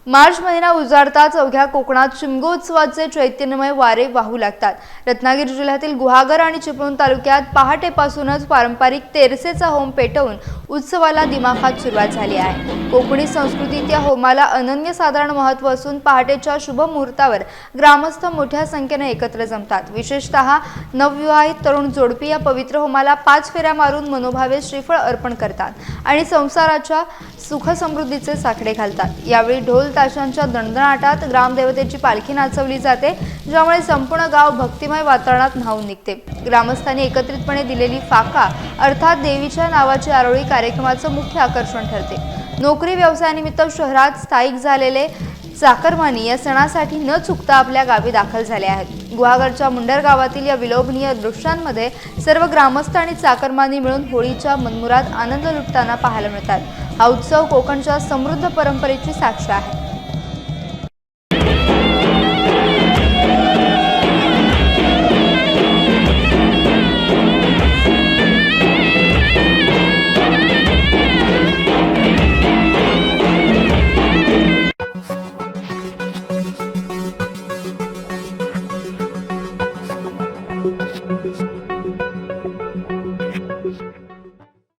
मार्च महिना उजाडताच अवघ्या कोकणात शिमगोत्सवाचे चैतन्यमय वारे वाहू लागतात। रत्नागिरी जिल्ह्यातील गुहागर आणि चिपळूण तालुक्यात पहाटेपासूनच पारंपरिक तेरसेचा होम पेटवून उत्सवाला दिमाखात सुरुवात झाली आहे। कोकणी संस्कृतीत या होमाला अनन्यसाधारण महत्त्व असून पहाटेच्या शुभ मुहूर्तावर ग्रामस्थ मोठ्या संख्येने एकत्र जमतात। विशेषतः नवविवाहित तरुण जोडपी या पवित्र होमाला 5 फेऱ्या मारून मनोभावे श्रीफळ अर्पण करतात आणि संसाराच्या सुख समृद्धीचे साकडे घालतात। यावेळी ढोल ताशांच्या दणदणाटात ग्रामदेवतेची पालखी नाचवली जाते, ज्यामुळे संपूर्ण गाव भक्तिमय वातावरणात न्हाऊन निघते। ग्रामस्थांनी एकत्रितपणे दिलेली फाका अर्थात देवीच्या नावाची आरोळी कार्यक्रमाचं मुख्य आकर्षण ठरते। नोकरी व्यवसायानिमित्त शहरात स्थायिक झालेले चाकरमानी या सणासाठी न चुकता आपल्या गावी दाखल झाले आहेत। गुहागरच्या मुंडर गावातील या विलोभनीय दृश्यांमध्ये सर्व ग्रामस्थ आणि चाकरमानी मिळून होळीच्या मनमुराद आनंद लुटताना पाहायला मिळतात। हा उत्सव कोकणच्या समृद्ध परंपरेची साक्ष आहे।